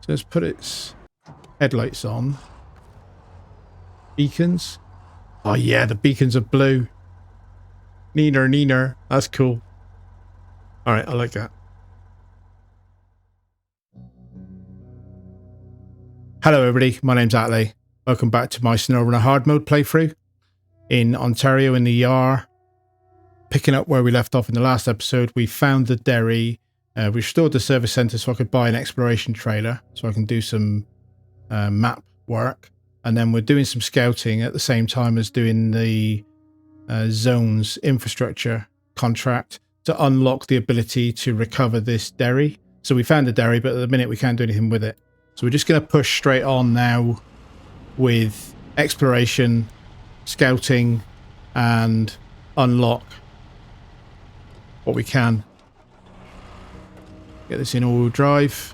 So let's put its headlights on. Beacons. Oh yeah, the beacons are blue. Neener, neener. That's cool. Alright, I like that. Hello everybody, my name's Atley. Welcome back to my SnowRunner Hard Mode playthrough in Ontario in the Yar. Picking up where we left off in the last episode, we found the Derry. We restored the service centre so I could buy an exploration trailer so I can do some map work. And then we're doing some scouting at the same time as doing the zones infrastructure contract to unlock the ability to recover this Derry. So we found the Derry, but at the minute we can't do anything with it. So we're just going to push straight on now with exploration, scouting, and unlock what we can. Get this in all-wheel drive.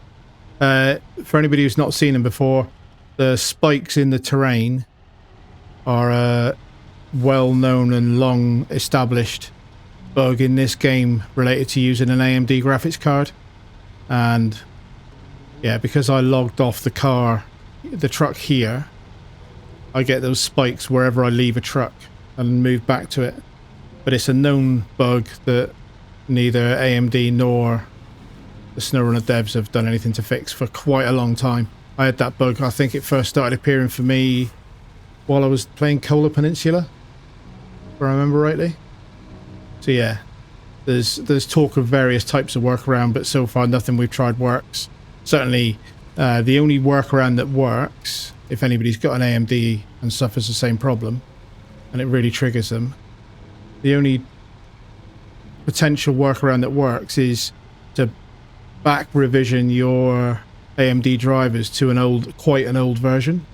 For anybody who's not seen them before, the spikes in the terrain are a well-known and long-established bug in this game related to using an AMD graphics card. And yeah, because I logged off the truck here, I get those spikes wherever I leave a truck and move back to it. But it's a known bug that neither AMD nor the SnowRunner devs have done anything to fix for quite a long time. I had that bug, I think it first started appearing for me while I was playing Kola Peninsula, if I remember rightly. So yeah, there's talk of various types of workaround, but so far nothing we've tried works. Certainly the only workaround that works, if anybody's got an AMD and suffers the same problem, and it really triggers them, the only potential workaround that works is to back revision your AMD drivers to quite an old version.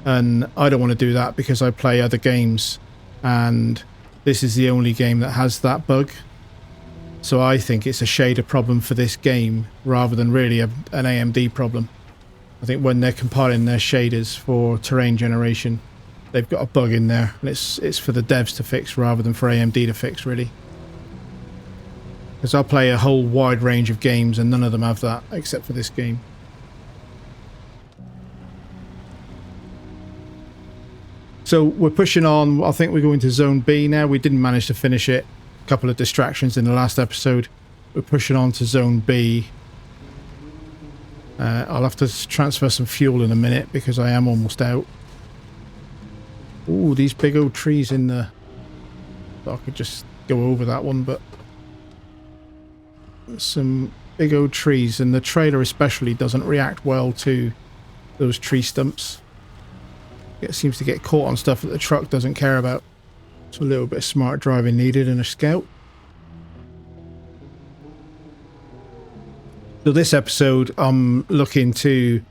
And I don't want to do that because I play other games, and this is the only game that has that bug. So I think it's a shader problem for this game rather than really an AMD problem. I think when they're compiling their shaders for terrain generation, they've got a bug in there, and it's for the devs to fix rather than for AMD to fix, really. Because I play a whole wide range of games and none of them have that except for this game. So we're pushing on. I think we're going to Zone B now. We didn't manage to finish it. A couple of distractions in the last episode. We're pushing on to Zone B. I'll have to transfer some fuel in a minute because I am almost out. Ooh, these big old trees in the... I could just go over that one, but... some big old trees, and the trailer especially doesn't react well to those tree stumps. It seems to get caught on stuff that the truck doesn't care about. So a little bit of smart driving needed in a scout. So this episode I'm looking to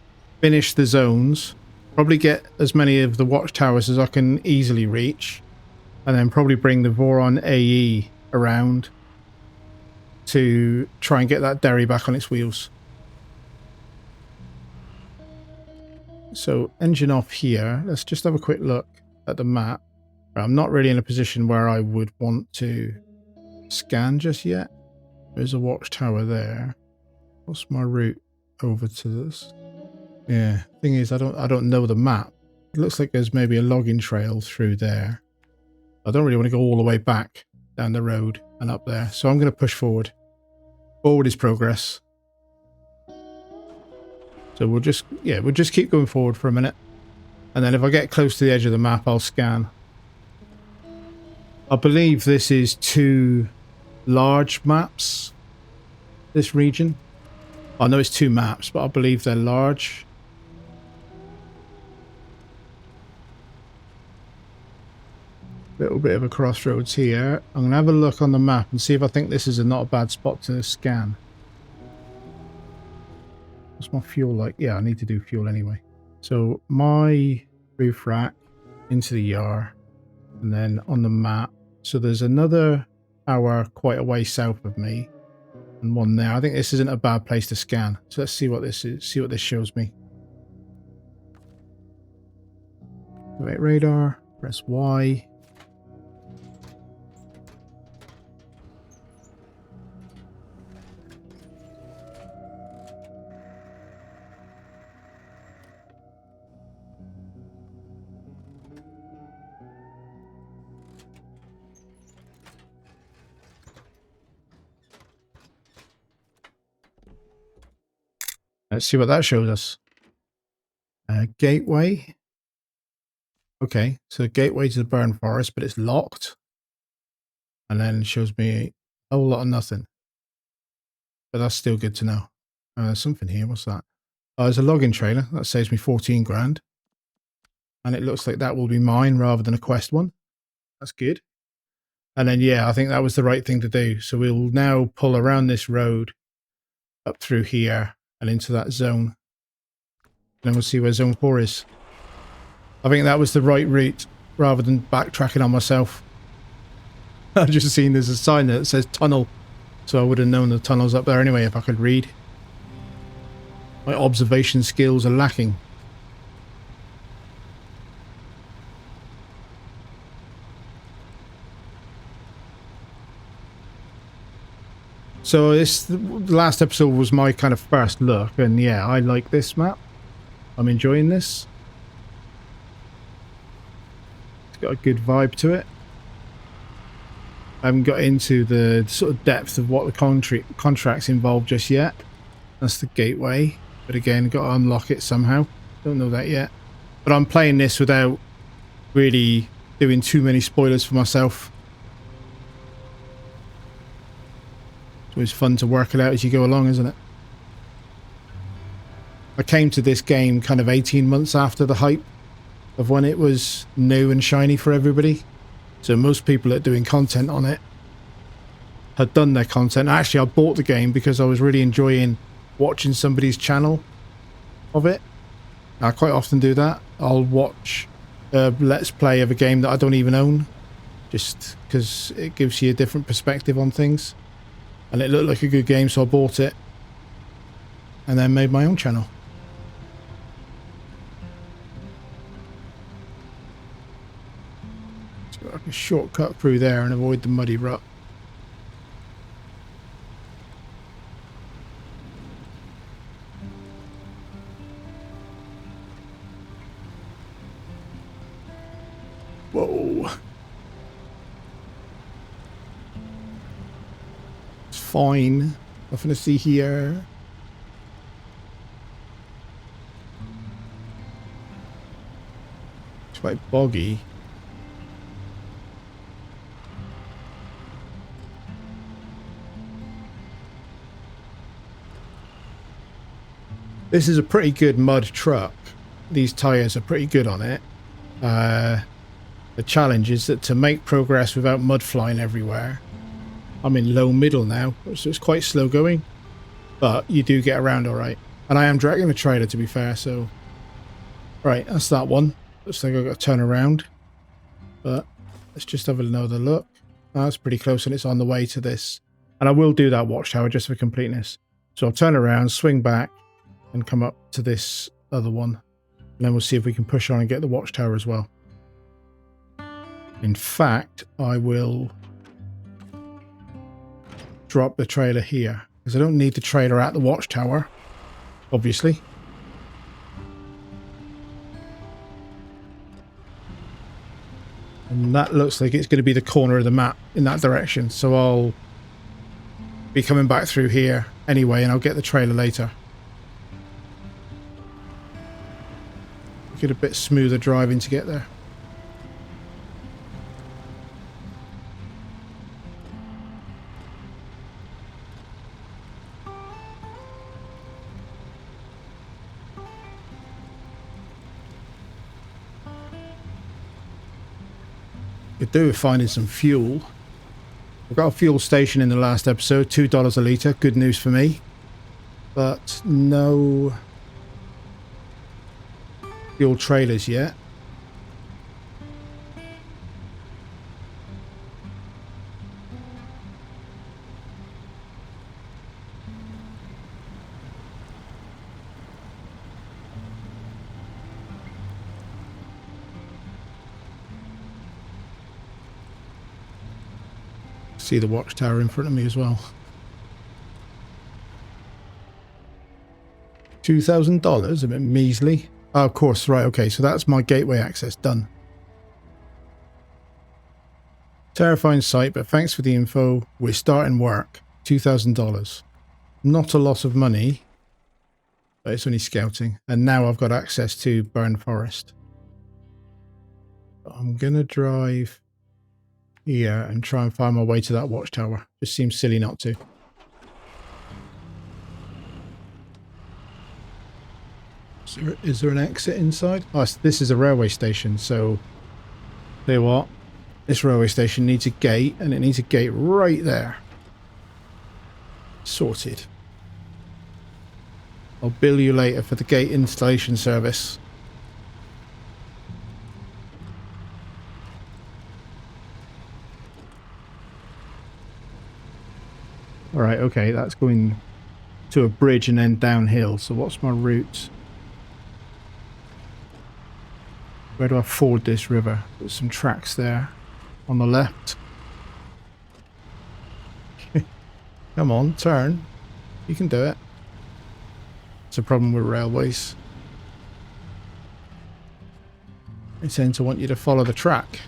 finish the zones, probably get as many of the watchtowers as I can easily reach, and then probably bring the Voron AE around to try and get that Derry back on its wheels. So engine off here. Let's just have a quick look at the map. I'm not really in a position where I would want to scan just yet. There's a watchtower there. What's my route over to this? Yeah, thing is I don't know the map. It looks like there's maybe a logging trail through there. I don't really want to go all the way back down the road and up there. So I'm going to push forward. Forward is progress. So we'll just keep going forward for a minute. And then if I get close to the edge of the map, I'll scan. I believe this is 2 large maps, this region. I know it's 2 maps, but I believe they're large. Little bit of a crossroads here. I'm going to have a look on the map and see if I think this is not a bad spot to scan. What's my fuel like? Yeah, I need to do fuel anyway. So my roof rack into the Yar, and then on the map. So there's another tower quite a way south of me, and one there. I think this isn't a bad place to scan. So let's see what this is. See what this shows me. Activate radar. Press Y. Let's see what that shows us. Gateway. Okay, so gateway to the burn forest, but it's locked. And then it shows me a whole lot of nothing. But that's still good to know. Something here, what's that? Oh, there's a login trailer. That saves me 14 grand. And it looks like that will be mine rather than a quest one. That's good. And then, yeah, I think that was the right thing to do. So we'll now pull around this road up through here and into that zone. And then we'll see where zone 4 is. I think that was the right route rather than backtracking on myself. I've just seen there's a sign that says tunnel. So I would have known the tunnel's up there anyway if I could read. My observation skills are lacking. So the last episode was my kind of first look, and yeah, I like this map. I'm enjoying this. It's got a good vibe to it. I haven't got into the sort of depth of what the contracts involved just yet. That's the gateway, but again, got to unlock it somehow. Don't know that yet. But I'm playing this without really doing too many spoilers for myself. It's always fun to work it out as you go along, isn't it? I came to this game kind of 18 months after the hype of when it was new and shiny for everybody. So most people that are doing content on it had done their content. Actually, I bought the game because I was really enjoying watching somebody's channel of it. I quite often do that. I'll watch a let's play of a game that I don't even own, just because it gives you a different perspective on things. And it looked like a good game, so I bought it and then made my own channel. So I can shortcut through there and avoid the muddy rut. Whoa. It's fine. Nothing to see here. It's quite boggy. This is a pretty good mud truck. These tyres are pretty good on it. The challenge is that to make progress without mud flying everywhere, I'm in low middle now, so it's quite slow going, but you do get around all right. And I am dragging the trailer, to be fair, so... Right, that's that one. Looks like I've got to turn around, but let's just have another look. Oh, that's pretty close, and it's on the way to this. And I will do that watchtower just for completeness. So I'll turn around, swing back, and come up to this other one. And then we'll see if we can push on and get the watchtower as well. In fact, I will drop the trailer here, because I don't need the trailer at the watchtower, obviously. And that looks like it's going to be the corner of the map in that direction, so I'll be coming back through here anyway, and I'll get the trailer later. Get a bit smoother driving to get there. Could do with finding some fuel. I've got a fuel station in the last episode, $2 a litre, good news for me. But no fuel trailers yet. See the watchtower in front of me as well. $2,000, a bit measly. Oh, of course, right, okay, so that's my gateway access done. Terrifying sight, but thanks for the info. We're starting work. $2,000. Not a lot of money, But it's only scouting. And now I've got access to Burn Forest. I'm going to drive here and try and find my way to that watchtower. Just seems silly not to. Is there an exit inside? Oh, this is a railway station, so tell you what, this railway station needs a gate, and it needs a gate right there. Sorted. I'll bill you later for the gate installation service. Alright, okay, that's going to a bridge and then downhill, so what's my route? Where do I ford this river? There's some tracks there on the left. Come on, turn. You can do it. It's a problem with railways. They tend to want you to follow the track.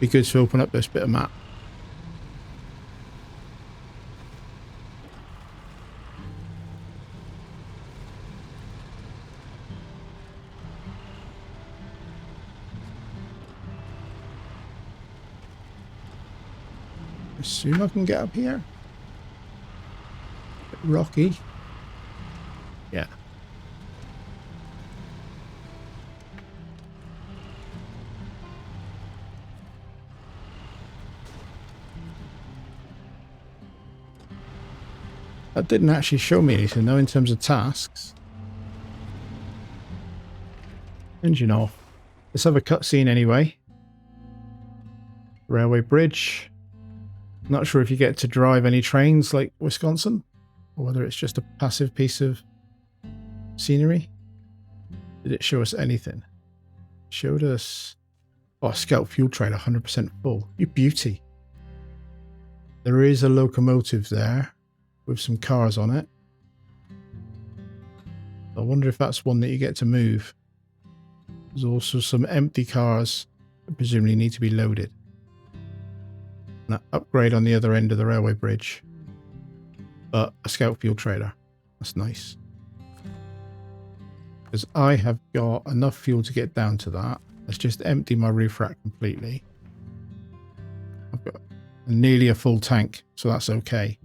Be good to open up this bit of map. Assume I can get up here. Bit rocky. Yeah. That didn't actually show me anything though in terms of tasks. Engine off. Let's have a cutscene anyway. Railway bridge. Not sure if you get to drive any trains like Wisconsin, or whether it's just a passive piece of scenery. Did it show us anything? Showed us... Oh, Scout fuel trailer 100% full. You beauty. There is a locomotive there with some cars on it. I wonder if that's one that you get to move. There's also some empty cars that presumably need to be loaded. And that upgrade on the other end of the railway bridge. But a Scout fuel trailer. That's nice. Because I have got enough fuel to get down to that. Let's just empty my roof rack completely. I've got nearly a full tank, so that's okay.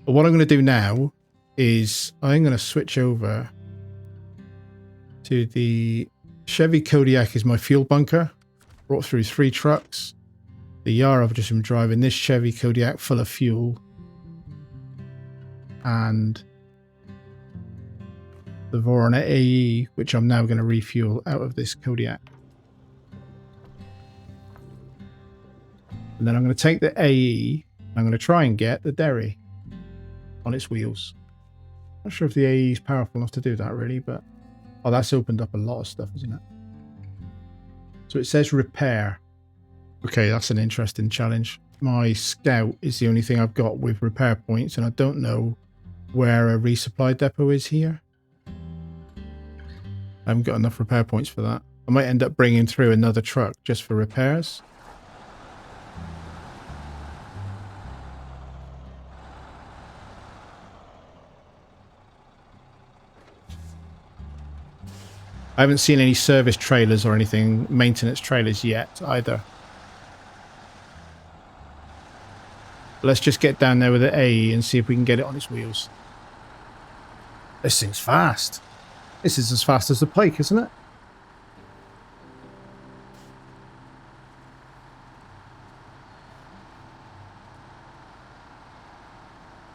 But what I'm going to do now is I'm going to switch over to the Chevy Kodiak is my fuel bunker. Brought through 3 trucks. The Yara I've just been driving this Chevy Kodiak full of fuel. And the Vorona AE, which I'm now going to refuel out of this Kodiak. And then I'm going to take the AE, and I'm going to try and get the Derry on its wheels. Not sure if the AE is powerful enough to do that really, but... Oh, that's opened up a lot of stuff, isn't it? So it says repair. Okay, that's an interesting challenge. My Scout is the only thing I've got with repair points, and I don't know where a resupply depot is here. I haven't got enough repair points for that. I might end up bringing through another truck just for repairs. I haven't seen any service trailers or anything, maintenance trailers yet either. Let's just get down there with the AE and see if we can get it on its wheels. This thing's fast. This is as fast as the Pike, isn't it?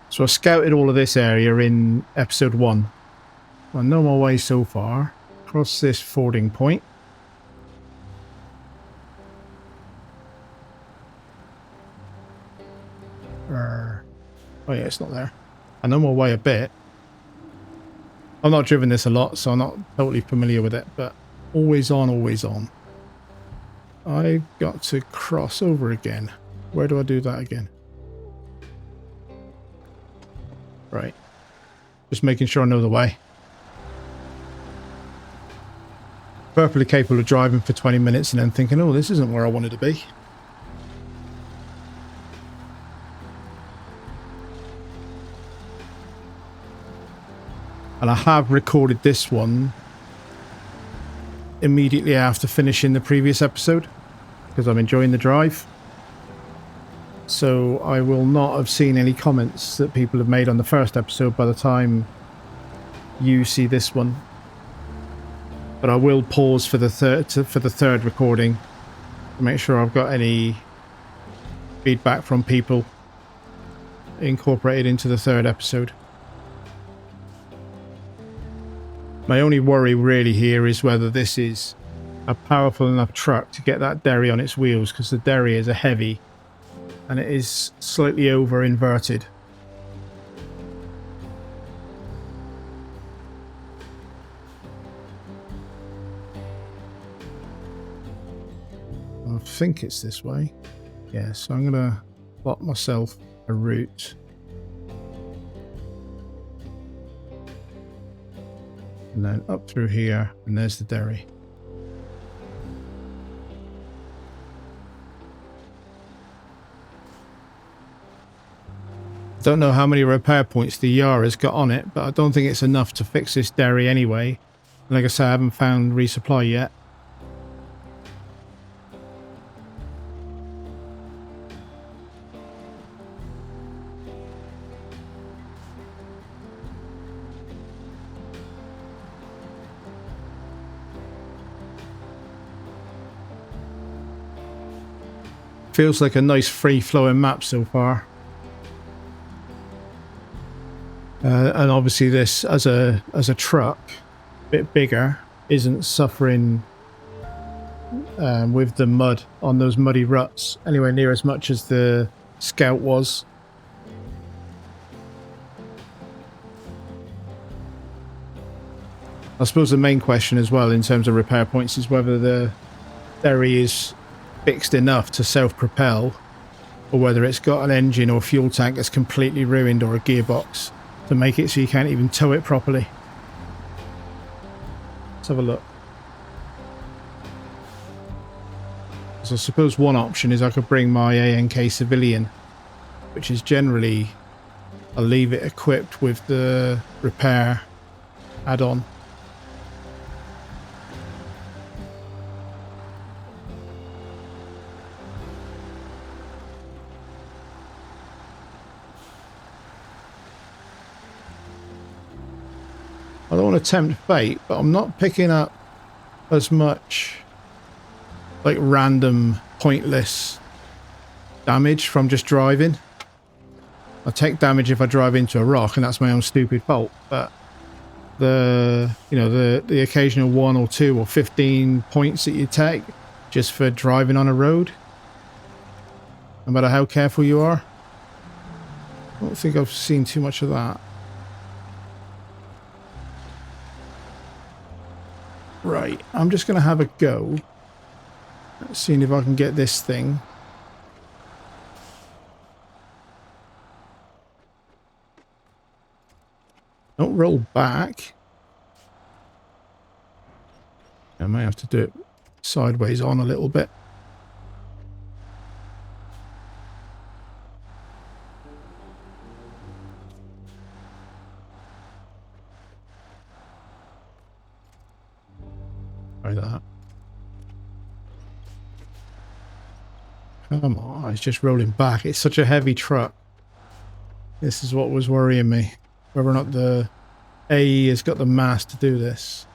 So I scouted all of this area in episode 1. I know my way so far. Across this fording point. Oh yeah, it's not there. I know my way a bit. I've not driven this a lot, so I'm not totally familiar with it, but always on, always on. I've got to cross over again. Where do I do that again? Right. Just making sure I know the way. Perfectly capable of driving for 20 minutes and then thinking, oh, this isn't where I wanted to be. And I have recorded this one immediately after finishing the previous episode because I'm enjoying the drive. So I will not have seen any comments that people have made on the first episode by the time you see this one. But I will pause for the third recording to make sure I've got any feedback from people incorporated into the third episode. My only worry really here is whether this is a powerful enough truck to get that Derry on its wheels, because the Derry is a heavy and it is slightly over inverted. I think it's this way. Yeah, so I'm going to plot myself a route. And then up through here, and there's the Derry. Don't know how many repair points the Yara's got on it, but I don't think it's enough to fix this Derry anyway. Like I say, I haven't found resupply yet. Feels like a nice free-flowing map so far. And obviously this, as a truck, a bit bigger, isn't suffering with the mud on those muddy ruts anywhere near as much as the Scout was. I suppose the main question as well in terms of repair points is whether the Derry is fixed enough to self-propel, or whether it's got an engine or fuel tank that's completely ruined, or a gearbox to make it so you can't even tow it properly. Let's have a look. So I suppose one option is I could bring my ANK civilian, which is generally, I'll leave it equipped with the repair add-on. I don't want to tempt fate, but I'm not picking up as much like random pointless damage from just driving. I take damage if I drive into a rock, and that's my own stupid fault, but the occasional 1 or 2 or 15 points that you take just for driving on a road, no matter how careful you are, I don't think I've seen too much of that. Right, I'm just going to have a go at seeing if I can get this thing. Don't roll back. I may have to do it sideways on a little bit. Try that. Come on, it's just rolling back. It's such a heavy truck. This is what was worrying me. Whether or not the AE has got the mass to do this.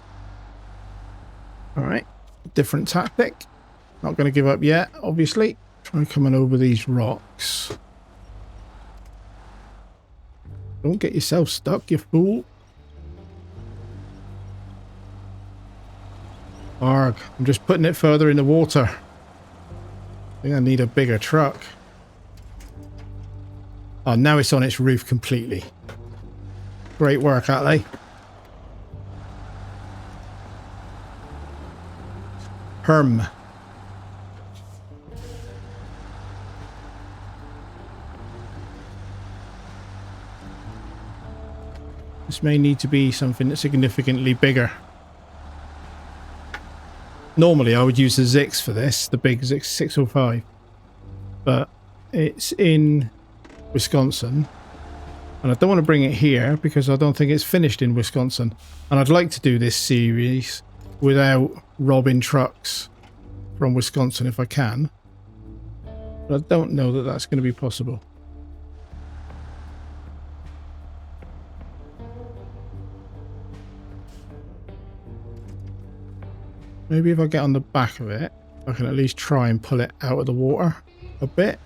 Alright, different tactic. Not going to give up yet, obviously. Try coming over these rocks. Don't get yourself stuck, you fool. Arg, I'm just putting it further in the water. I think I need a bigger truck. Oh, now it's on its roof completely. Great work, Atlee. Herm. This may need to be something that's significantly bigger. Normally I would use the Zix for this, the big Zix 605, but it's in Wisconsin and I don't want to bring it here because I don't think it's finished in Wisconsin, and I'd like to do this series without robbing trucks from Wisconsin if I can, but I don't know that that's going to be possible. Maybe if I get on the back of it, I can at least try and pull it out of the water a bit.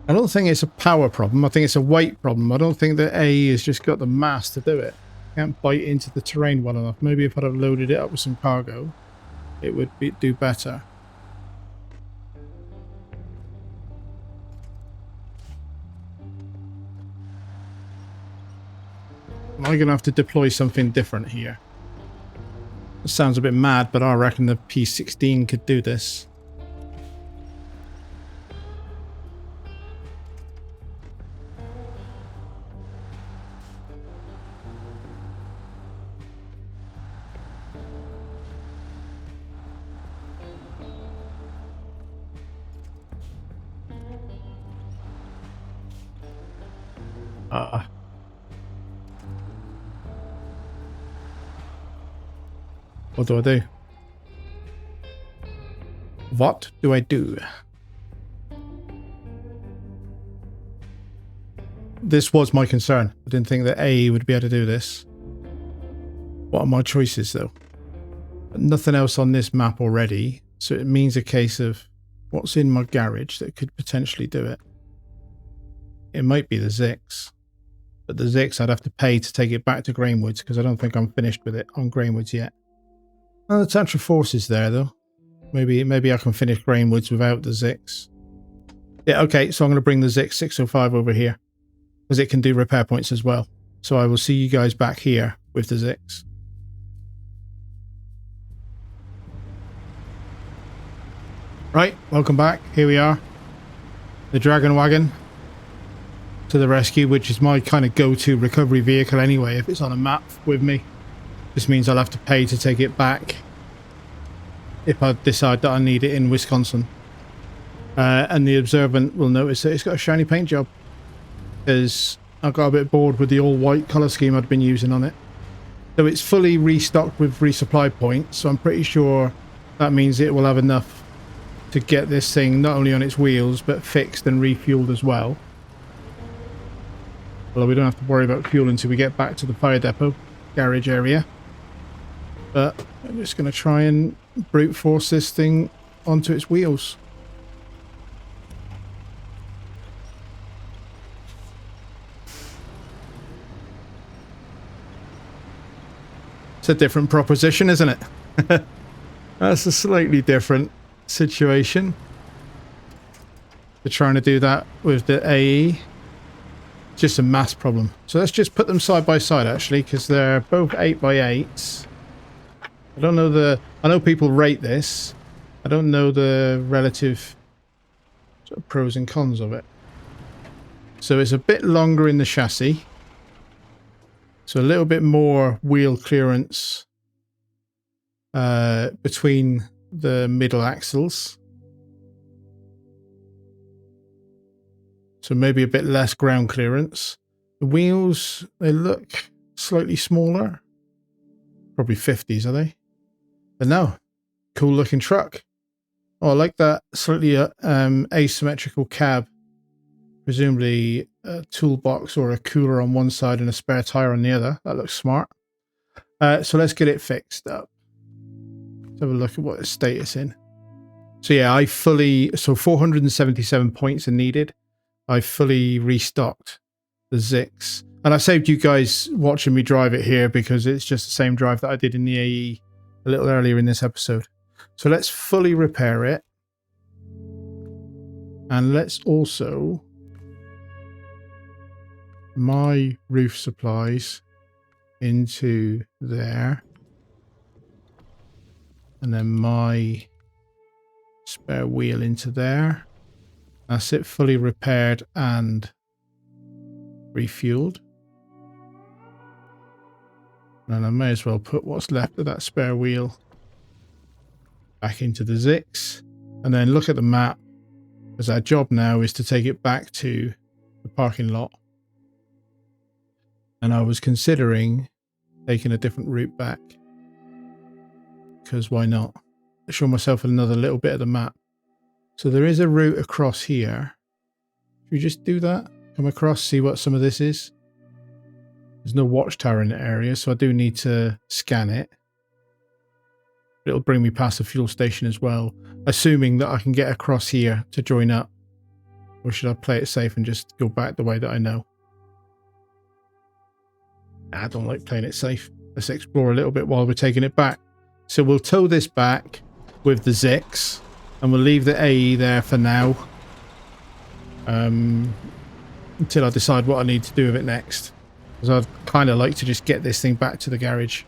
I don't think it's a power problem. I think it's a weight problem. I don't think that AE has just got the mass to do it. Can't bite into the terrain well enough. Maybe if I'd have loaded it up with some cargo, it would do better. Am I going to have to deploy something different here? It sounds a bit mad, but I reckon the P16 could do this. What do I do? What do I do? This was my concern. I didn't think that AE would be able to do this. What are my choices though? Nothing else on this map already, so it means a case of what's in my garage that could potentially do it. It might be the Zix, but the Zix I'd have to pay to take it back to Grainwoods because I don't think I'm finished with it on Grainwoods yet. Oh, the Tantra Force is there though. Maybe I can finish Grainwoods without the Zix. Yeah, okay, so I'm going to bring the Zix 605 over here because it can do repair points as well. So I will see you guys back here with the Zix. Right, welcome back. Here we are. The Dragon Wagon to the rescue, which is my kind of go-to recovery vehicle anyway if it's on a map with me. This means I'll have to pay to take it back if I decide that I need it in Wisconsin. And the observant will notice that it's got a shiny paint job because I got a bit bored with the all-white colour scheme I'd been using on it. So it's fully restocked with resupply points, so I'm pretty sure that means it will have enough to get this thing not only on its wheels but fixed and refueled as well. Well, we don't have to worry about fuel until we get back to the fire depot garage area. But I'm just going to try and brute force this thing onto its wheels. It's a different proposition, isn't it? That's a slightly different situation. They're trying to do that with the AE. Just a mass problem. So let's just put them side by side actually, because they're both 8x8s. I don't know I know people rate this. I don't know the relative sort of pros and cons of it. So it's a bit longer in the chassis. So a little bit more wheel clearance between the middle axles. So maybe a bit less ground clearance. The wheels, they look slightly smaller. Probably 50s, are they? But no, cool looking truck. Oh, I like that slightly asymmetrical cab. Presumably a toolbox or a cooler on one side and a spare tire on the other. That looks smart. So let's get it fixed up. Let's have a look at what its status in. So yeah, so 477 points are needed. I fully restocked the Zix. And I saved you guys watching me drive it here because it's just the same drive that I did in the AE a little earlier in this episode. So let's fully repair it. And let's also my roof supplies into there. And then my spare wheel into there. That's it, fully repaired and refueled. And I may as well put what's left of that spare wheel back into the Zix. And then look at the map, because our job now is to take it back to the parking lot. And I was considering taking a different route back, because why not? Show myself another little bit of the map. So there is a route across here. Should we just do that? Come across, see what some of this is. There's no watchtower in the area, so I do need to scan it. It'll bring me past the fuel station as well, assuming that I can get across here to join up. Or should I play it safe and just go back the way that I know? I don't like playing it safe. Let's explore a little bit while we're taking it back. So we'll tow this back with the Zix, and we'll leave the AE there for now. Until I decide what I need to do with it next. Because I'd kind of like to just get this thing back to the garage.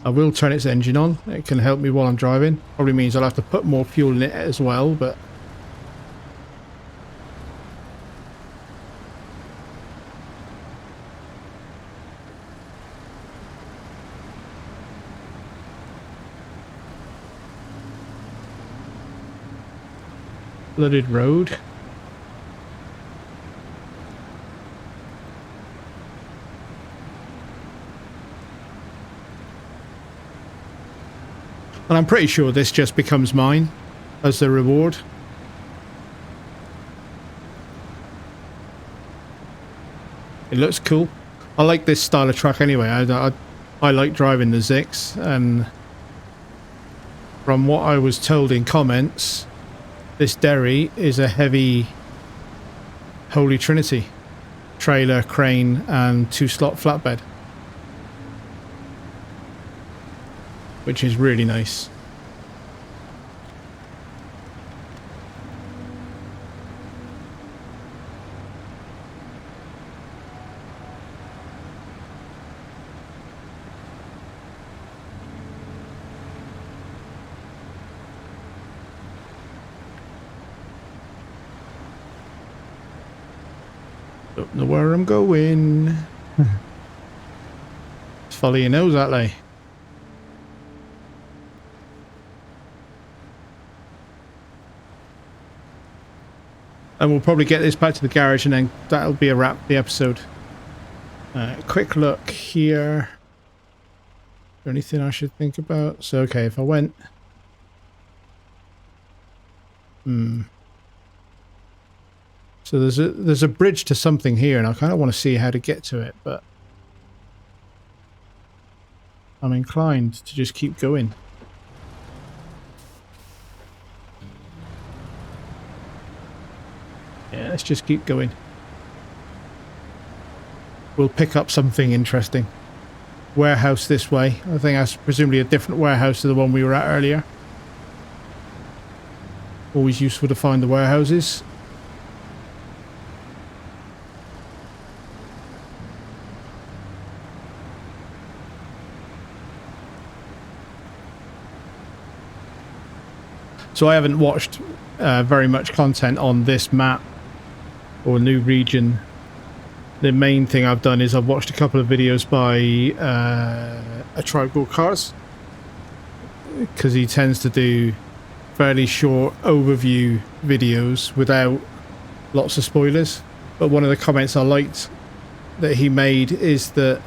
I will turn its engine on. It can help me while I'm driving. Probably means I'll have to put more fuel in it as well, but... Flooded road. And I'm pretty sure this just becomes mine as the reward. It looks cool. I like this style of truck anyway. I like driving the Zix, and from what I was told in comments, this Derry is a heavy Holy Trinity. Trailer, crane and 2-slot flatbed. Which is really nice. Don't know where I'm going. Follow your nose that way. And we'll probably get this back to the garage, and then that'll be a wrap for the episode. Quick look here. Is there anything I should think about? So, okay, if I went... So there's a bridge to something here, and I kind of want to see how to get to it, but... I'm inclined to just keep going. Yeah, let's just keep going. We'll pick up something interesting. Warehouse this way. I think that's presumably a different warehouse to the one we were at earlier. Always useful to find the warehouses. So I haven't watched very much content on this map or new region. The main thing I've done is I've watched a couple of videos by a Tribe Called Cars, because he tends to do fairly short overview videos without lots of spoilers. But one of the comments I liked that he made is that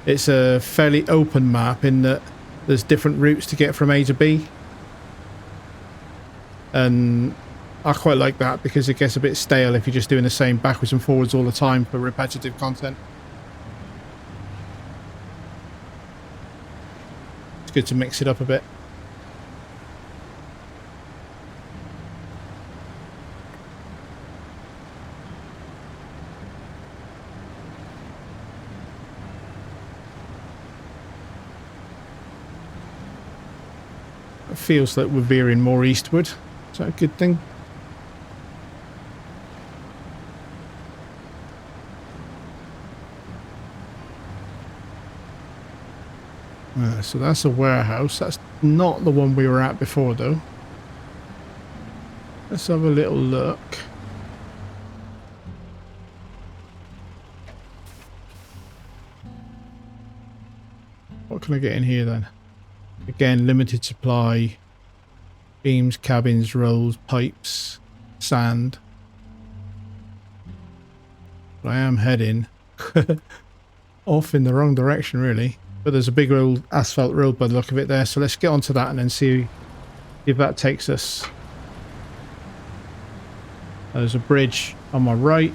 it's a fairly open map in that there's different routes to get from A to B. And I quite like that, because it gets a bit stale if you're just doing the same backwards and forwards all the time for repetitive content. It's good to mix it up a bit. It feels like we're veering more eastward. Is that a good thing? So that's a warehouse. That's not the one we were at before, though. Let's have a little look. can I get in here then? Again, limited supply. Beams, cabins, rolls, pipes, sand. But I am heading off in the wrong direction, really. But there's a big old asphalt road by the look of it there. So let's get onto that and then see if that takes us. There's a bridge on my right.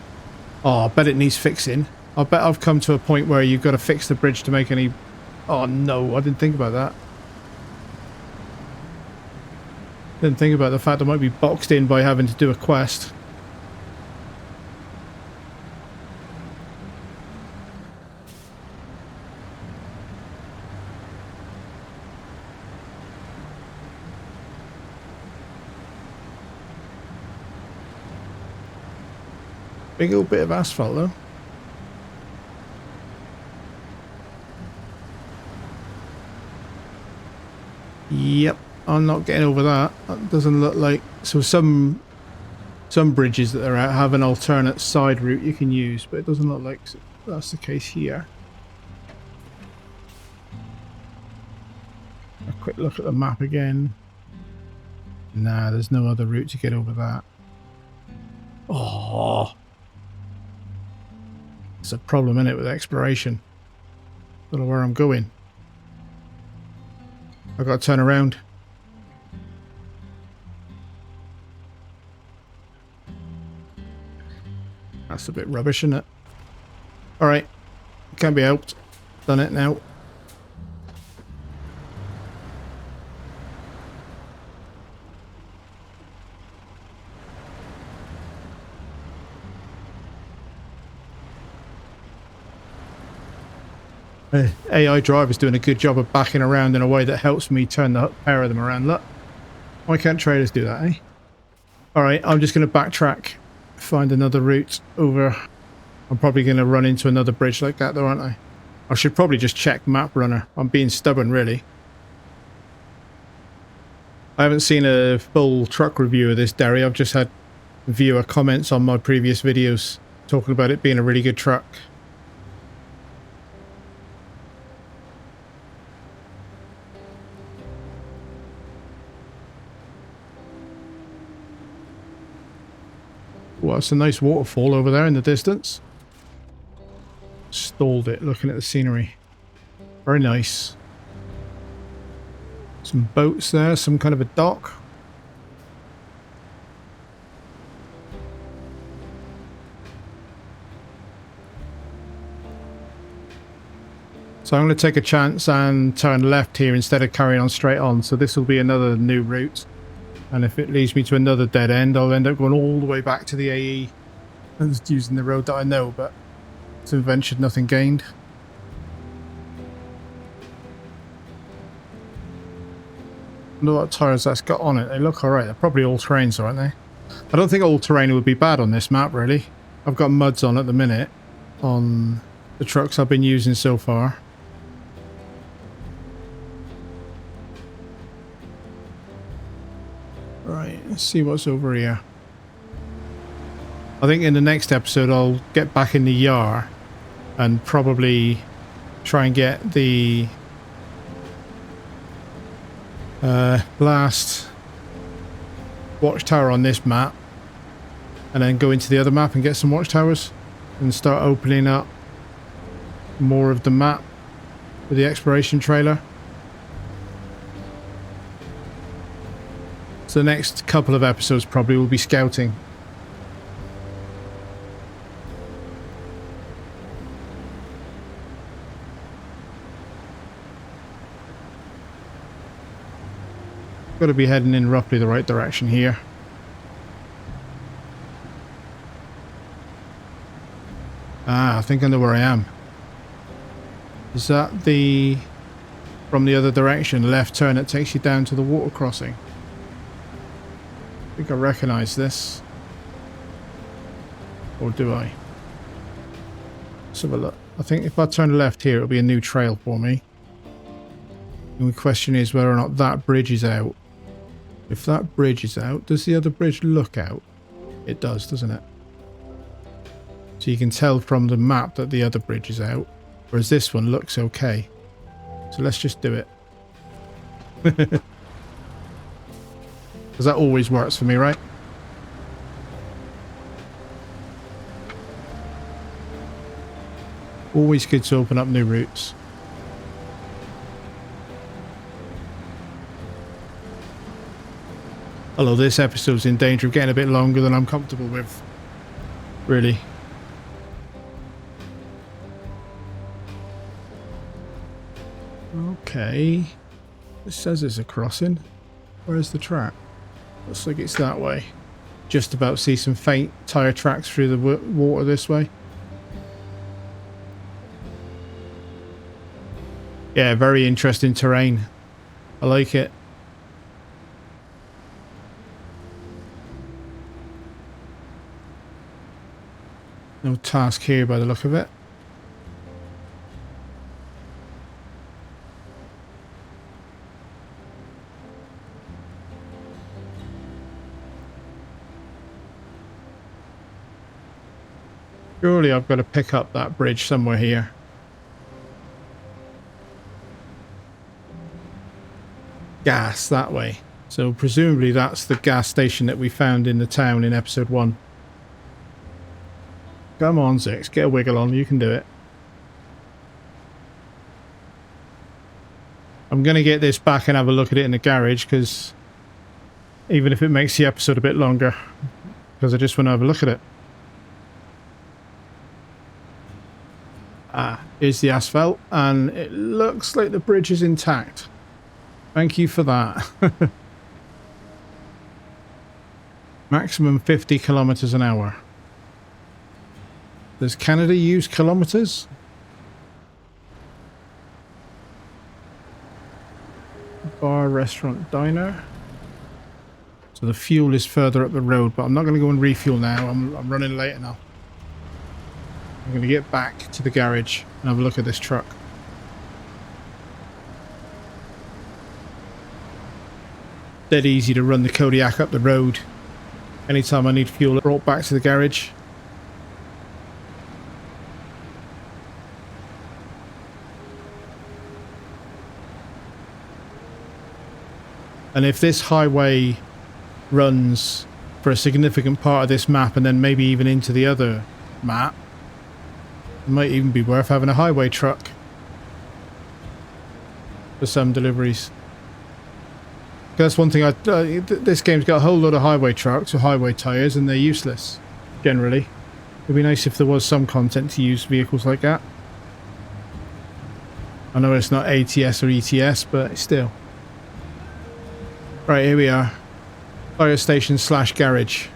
Oh, I bet it needs fixing. I bet I've come to a point where you've got to fix the bridge to make any... Oh no, I didn't think about that. Didn't think about the fact I might be boxed in by having to do a quest. Big old bit of asphalt though. Yep, I'm not getting over that. That doesn't look like... So some bridges that are out have an alternate side route you can use, but it doesn't look like that's the case here. A quick look at the map again. Nah, there's no other route to get over that. Oh, it's a problem, isn't it, with exploration? Don't know where I'm going. I've got to turn around. That's a bit rubbish, isn't it? Alright. Can't be helped. Done it now. AI driver's doing a good job of backing around in a way that helps me turn the pair of them around. Look, why can't traders do that, eh? Alright, I'm just going to backtrack, find another route over. I'm probably going to run into another bridge like that though, aren't I? I should probably just check Map Runner. I'm being stubborn, really. I haven't seen a full truck review of this Derry. I've just had viewer comments on my previous videos talking about it being a really good truck. Well, it's a nice waterfall over there in the distance. Stalled it looking at the scenery. Very nice. Some boats there, some kind of a dock. So I'm going to take a chance and turn left here instead of carrying on straight on. So this will be another new route. And if it leads me to another dead end, I'll end up going all the way back to the AE and just using the road that I know, but to ventured, nothing gained. I wonder what tyres that's got on it. They look alright. They're probably all terrains, aren't they? I don't think all terrain would be bad on this map, really. I've got muds on at the minute on the trucks I've been using so far. Right, let's see what's over here. I think in the next episode I'll get back in the Yar and probably try and get the last watchtower on this map and then go into the other map and get some watchtowers and start opening up more of the map with the exploration trailer. So the next couple of episodes probably will be scouting. Got to be heading in roughly the right direction here. Ah, I think I know where I am. Is that the... from the other direction, left turn that takes you down to the water crossing? I think I recognise this. Or do I? Let's have a look. I think if I turn left here, it'll be a new trail for me. The only question is whether or not that bridge is out. If that bridge is out, does the other bridge look out? It does, doesn't it? So you can tell from the map that the other bridge is out, whereas this one looks okay. So let's just do it. Because that always works for me, right? Always good to open up new routes. Although this episode's in danger of getting a bit longer than I'm comfortable with. Really. Okay. This says there's a crossing. Where's the track? Looks like it's that way. Just about see some faint tyre tracks through the water this way. Yeah, very interesting terrain. I like it. No task here by the look of it. Surely I've got to pick up that bridge somewhere here. Gas that way. So presumably that's the gas station that we found in the town in episode 1. Come on, Zix, get a wiggle on, you can do it. I'm going to get this back and have a look at it in the garage, because even if it makes the episode a bit longer, because I just want to have a look at it. Ah, here's the asphalt, and it looks like the bridge is intact. Thank you for that. Maximum 50 kilometers an hour. Does Canada use kilometers? Bar, restaurant, diner. So the fuel is further up the road, but I'm not going to go and refuel now. I'm running late enough. I'm going to get back to the garage and have a look at this truck. Dead easy to run the Kodiak up the road. Anytime I need fuel, brought back to the garage. And if this highway runs for a significant part of this map and then maybe even into the other map, it might even be worth having a highway truck for some deliveries. That's one thing. This game's got a whole lot of highway trucks or highway tyres, and they're useless generally. It'd be nice if there was some content to use vehicles like that. I know it's not ATS or ETS, but still. Right, here we are. Fire station / garage.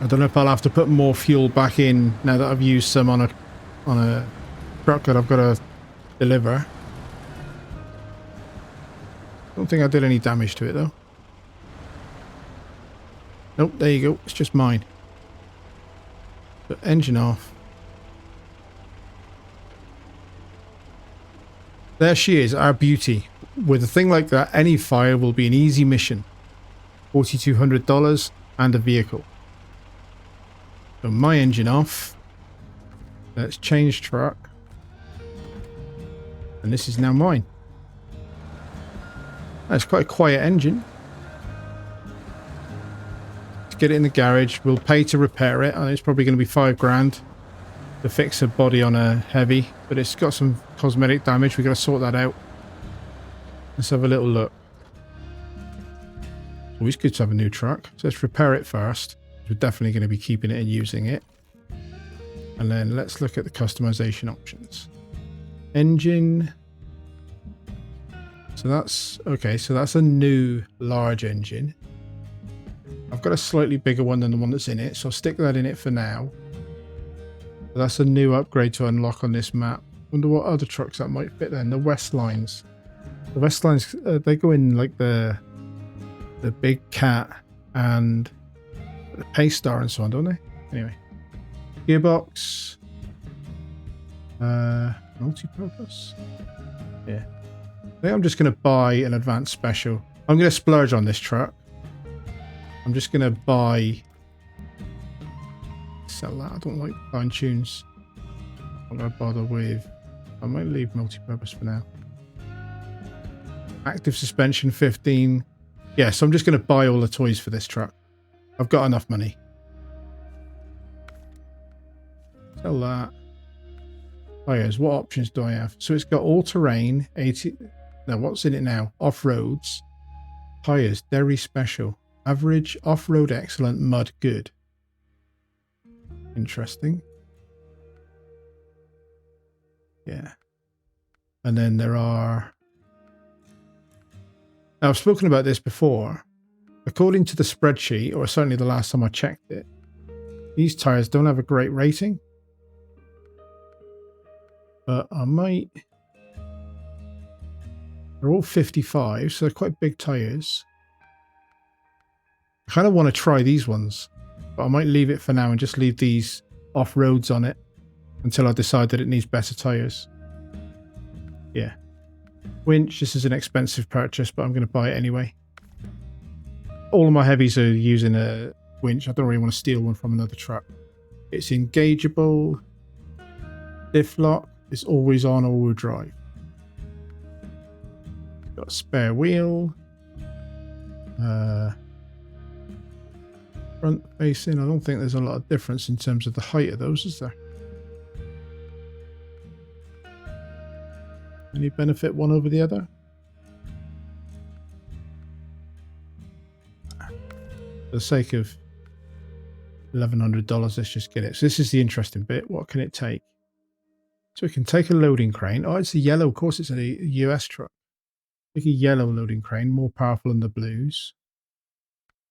I don't know if I'll have to put more fuel back in now that I've used some on a truck that I've got to deliver. Don't think I did any damage to it though. Nope, there you go. It's just mine. But engine off. There she is, our beauty. With a thing like that, any fire will be an easy mission. $4,200 and a vehicle. So my engine off. Let's change truck. And this is now mine. That's quite a quiet engine. Let's get it in the garage. We'll pay to repair it. And it's probably going to be $5,000 to fix a body on a heavy. But it's got some cosmetic damage. We've got to sort that out. Let's have a little look. Always good to have a new truck. So let's repair it first. We're definitely going to be keeping it and using it. And then let's look at the customization options. Engine. So that's okay. So that's a new large engine. I've got a slightly bigger one than the one that's in it, so I'll stick that in it for now. So that's a new upgrade to unlock on this map. Wonder what other trucks that might fit then. The Westlines. The Westlines, they go in like the Big Cat and the Paystar and so on, don't they? Anyway. Gearbox. Multi-purpose. Yeah. I think I'm just going to buy an advanced special. I'm going to splurge on this truck. I'm just going to buy sell that. I don't like fine tunes. I'm going to bother with... I might leave multi-purpose for now. Active suspension 15. Yeah, so I'm just going to buy all the toys for this truck. I've got enough money. Sell that. Tires, what options do I have? So it's got all-terrain, 80... No, what's in it now? Off-roads. Tires, Derry Special. Average, off-road excellent, mud good. Interesting. Yeah. And then there are... Now, I've spoken about this before. According to the spreadsheet, or certainly the last time I checked it, these tires don't have a great rating. But I might... They're all 55, so they're quite big tires. I kind of want to try these ones, but I might leave it for now and just leave these off-roads on it until I decide that it needs better tires. Yeah. Winch, this is an expensive purchase, but I'm going to buy it anyway. All of my heavies are using a winch. I don't really want to steal one from another truck. It's engageable. Diff lock is always on all-wheel drive. Got a spare wheel. Front facing. I don't think there's a lot of difference in terms of the height of those, is there? Any benefit one over the other? For the sake of $1,100, let's just get it. So this is the interesting bit. What can it take? So it can take a loading crane. Oh, it's a yellow. Of course, it's a US truck. Take a yellow loading crane, more powerful than the blues.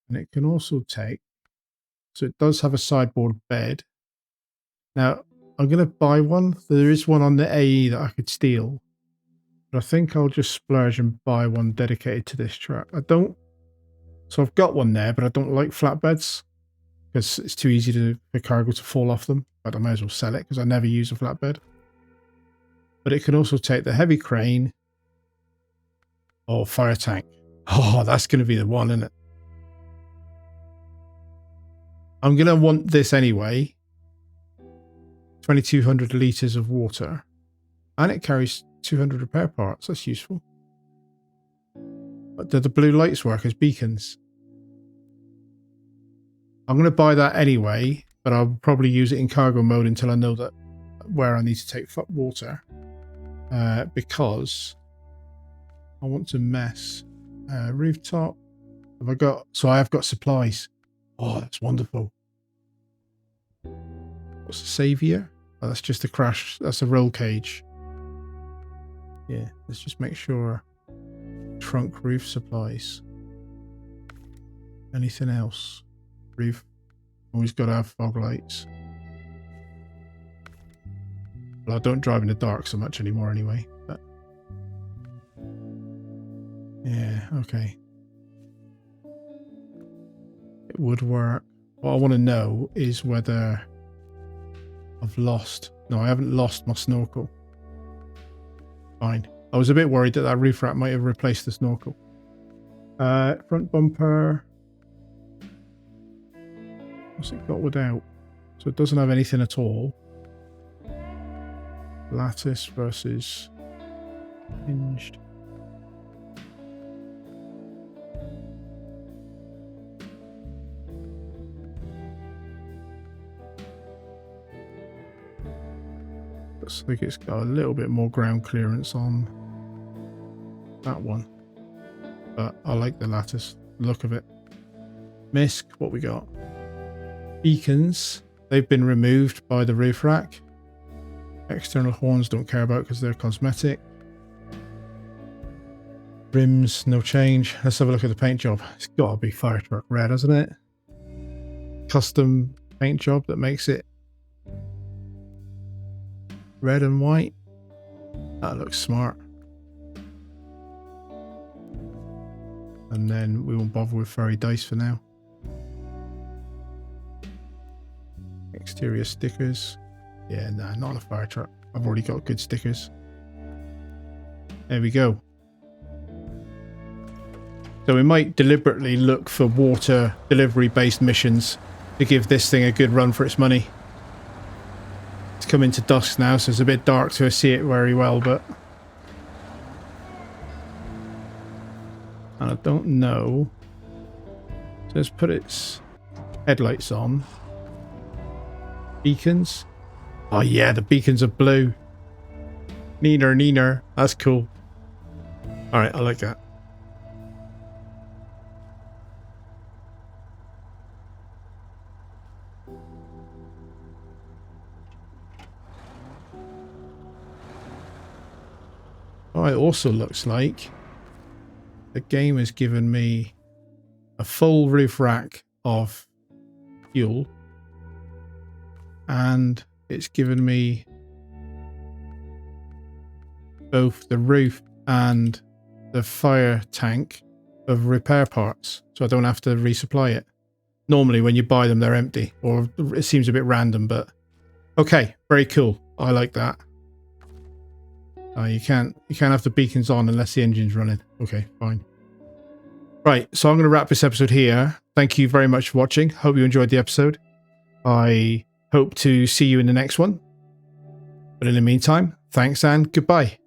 And it can also take... So it does have a sideboard bed. Now, I'm going to buy one. There is one on the AE that I could steal. But I think I'll just splurge and buy one dedicated to this truck. I don't... So I've got one there, but I don't like flatbeds. Because it's too easy for cargo to fall off them. But I might as well sell it because I never use a flatbed. But it can also take the heavy crane. Oh, fire tank. Oh, that's going to be the one, isn't it? I'm going to want this anyway. 2,200 litres of water. And it carries 200 repair parts. That's useful. But do the blue lights work as beacons? I'm going to buy that anyway, but I'll probably use it in cargo mode until I know that where I need to take water. Because I want to mess. Rooftop. Have I got... So I have got supplies. Oh, that's wonderful. What's the savior? Oh, that's just a crash. That's a roll cage. Yeah, let's just make sure. Trunk roof supplies. Anything else? Roof. Always got to have fog lights. Well, I don't drive in the dark so much anymore anyway. But yeah, okay. It would work. What I want to know is whether I've lost... No, I haven't lost my snorkel. Fine. I was a bit worried that that roof rack might have replaced the snorkel. Front bumper. What's it got without? So it doesn't have anything at all. Lattice versus hinged. Looks like it's got a little bit more ground clearance on that one. But I like the lattice look of it. Misc, what we got? Beacons. They've been removed by the roof rack. External horns don't care about because they're cosmetic. Rims, no change. Let's have a look at the paint job. It's got to be fire truck red, hasn't it? Custom paint job that makes it red and white. That looks smart. And then we won't bother with fairy dice for now. Exterior stickers. Yeah, nah, not on a fire truck. I've already got good stickers. There we go. So we might deliberately look for water delivery based missions to give this thing a good run for its money. It's come into dusk now, so it's a bit dark to see it very well, but... And I don't know. So let's put its headlights on. Beacons. Oh yeah, the beacons are blue. Neener, neener. That's cool. Alright, I like that. Oh, it also looks like the game has given me a full roof rack of fuel, and it's given me both the roof and the fire tank of repair parts, so I don't have to resupply it. Normally when you buy them they're empty, or it seems a bit random, but okay, very cool. I like that. You can't have the beacons on unless the engine's running. Okay, fine. Right, so I'm going to wrap this episode here. Thank you very much for watching. Hope you enjoyed the episode. I hope to see you in the next one. But in the meantime, thanks and goodbye.